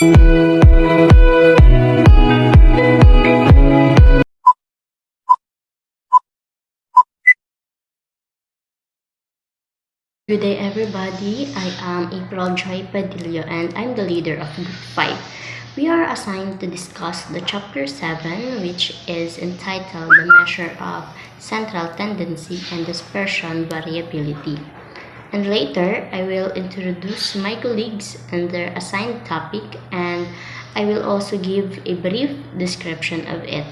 Good day everybody, I am April Joy Padillo and I'm the leader of Group 5. We are assigned to discuss the Chapter 7, which is entitled The Measure of Central Tendency and Dispersion Variability. And later, I will introduce my colleagues and their assigned topic, and I will also give a brief description of it.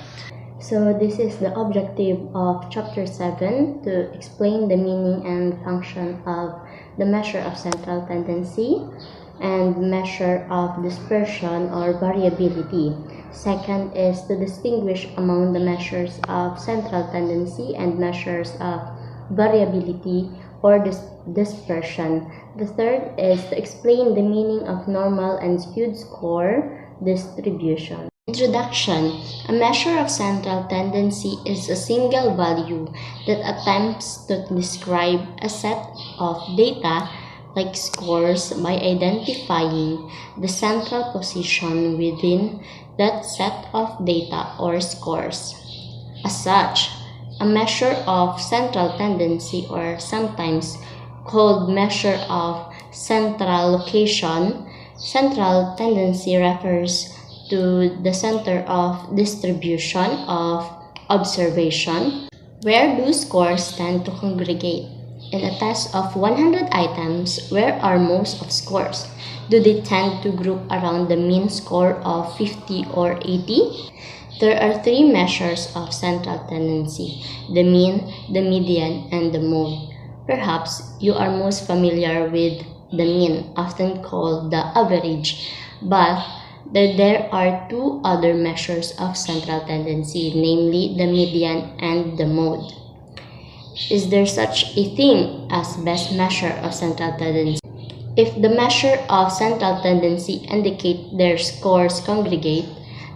So this is the objective of Chapter 7, to explain the meaning and function of the measure of central tendency and measure of dispersion or variability. Second is to distinguish among the measures of central tendency and measures of variability or dispersion. The third is to explain the meaning of normal and skewed score distribution. Introduction. A measure of central tendency is a single value that attempts to describe a set of data like scores by identifying the central position within that set of data or scores. As such, a measure of central tendency, or sometimes called measure of central location, central tendency refers to the center of distribution of observation, where do scores tend to congregate. In a test of 100 items, where are most of scores? Do they tend to group around the mean score of 50 or 80? There are three measures of central tendency: the mean, the median, and the mode. Perhaps you are most familiar with the mean, often called the average, but there are two other measures of central tendency, namely the median and the mode. Is there such a thing as best measure of central tendency? If the measure of central tendency indicate their scores congregate,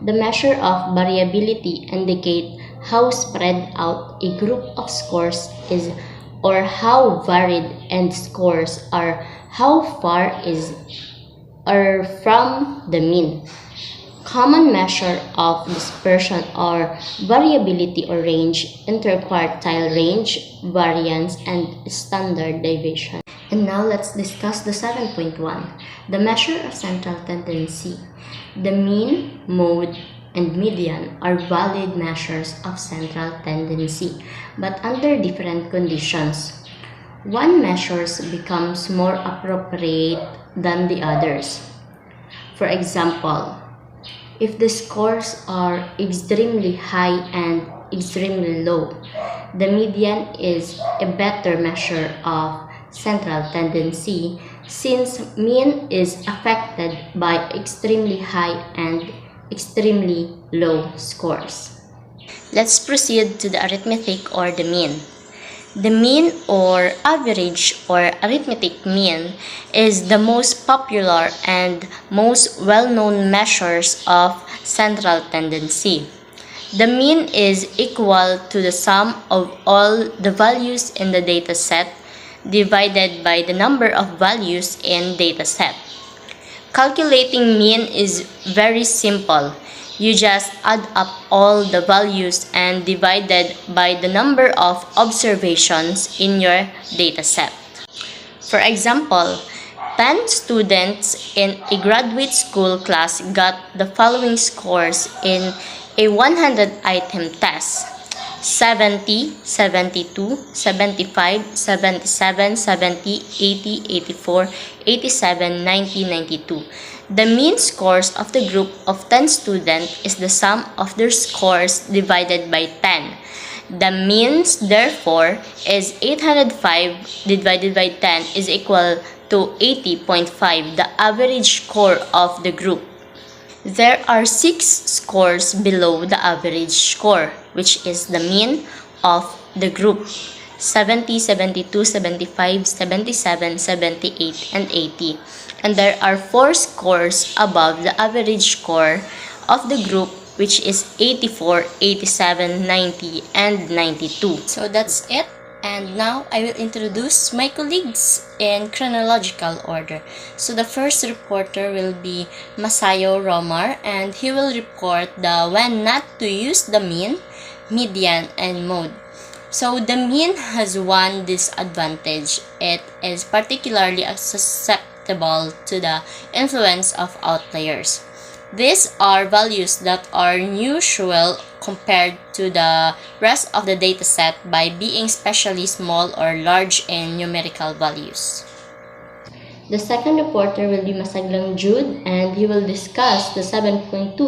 the measure of variability indicate how spread out a group of scores is, or how varied end scores are, how far is or from the mean. Common measure of dispersion or variability or range, interquartile range, variance, and standard deviation. And now let's discuss the 7.1, the measure of central tendency. The mean, mode, and median are valid measures of central tendency, but under different conditions. One measure becomes more appropriate than the others. For example, if the scores are extremely high and extremely low, the median is a better measure of central tendency, since mean is affected by extremely high and extremely low scores. Let's proceed to the arithmetic or the mean. The mean or average or arithmetic mean is the most popular and most well-known measures of central tendency. The mean is equal to the sum of all the values in the dataset divided by the number of values in dataset. Calculating mean is very simple. You just add up all the values and divide it by the number of observations in your dataset. For example, 10 students in a graduate school class got the following scores in a 100-item test: 70, 72, 75, 77, 70, 80, 84, 87, 90, 92. The mean scores of the group of 10 students is the sum of their scores divided by 10. The means, therefore, is 805 divided by 10 is equal to 80.5, the average score of the group. There are 6 scores below the average score, which is the mean of the group: 70, 72, 75, 77, 78, and 80. And there are 4 scores above the average score of the group, which is 84, 87, 90, and 92. So that's it. And now I will introduce my colleagues in chronological order. So the first reporter will be Masayo Romar, and he will report the when not to use the mean, median, and mode. So the mean has one disadvantage. It is particularly susceptible to the influence of outliers. These are values that are unusual compared to the rest of the dataset by being especially small or large in numerical values. The second reporter will be Masaglang Jude, and he will discuss the 7.2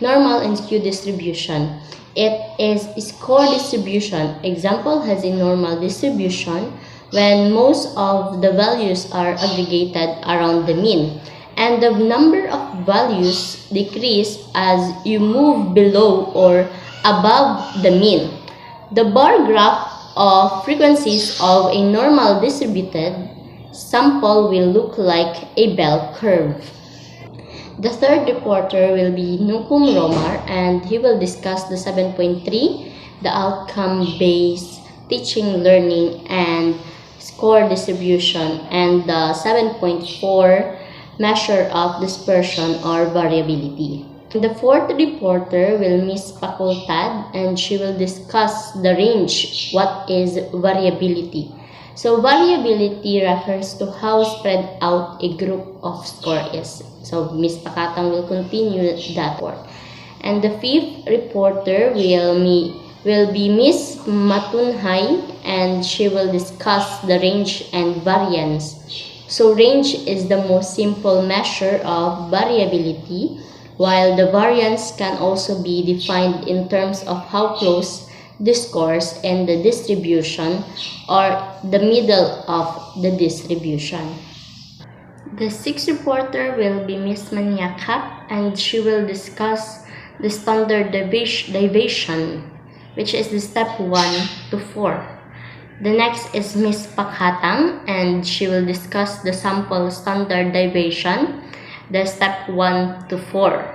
normal and skew distribution. It is a score distribution. Example has a normal distribution when most of the values are aggregated around the mean, and the number of values decrease as you move below or above the mean. The bar graph of frequencies of a normal distributed sample will look like a bell curve. The third reporter will be Nukum Romar, and he will discuss the 7.3, the outcome-based teaching, learning, and score distribution, and the 7.4 measure of dispersion or variability. The fourth reporter will Miss Facultad, and she will discuss the range, what is variability. So variability refers to how spread out a group of score is. So Miss Pakatang will continue that work. And the fifth reporter will be Miss Matunhay, and she will discuss the range and variance. So range is the most simple measure of variability, while the variance can also be defined in terms of how close the scores and the distribution or the middle of the distribution. The sixth reporter will be Miss Maniakat, and she will discuss the standard deviation, which is the step 1 to 4. The next is Miss Pakhatang, and she will discuss the sample standard deviation, the step 1 to 4.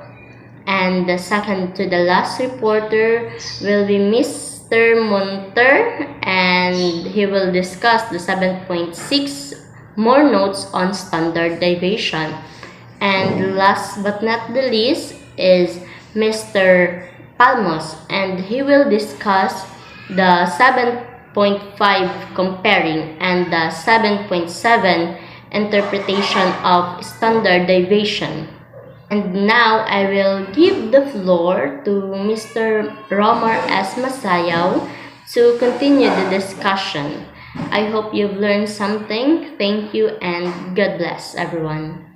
And the second to the last reporter will be Mr. Monter, and he will discuss the 7.6 more notes on standard deviation. And last but not the least is Mr. Palmos, and he will discuss the 7.5 comparing and the 7.7 interpretation of standard deviation. And now I will give the floor to Mr. Romar S. Masayaw to continue the discussion. I hope you've learned something. Thank you and God bless everyone.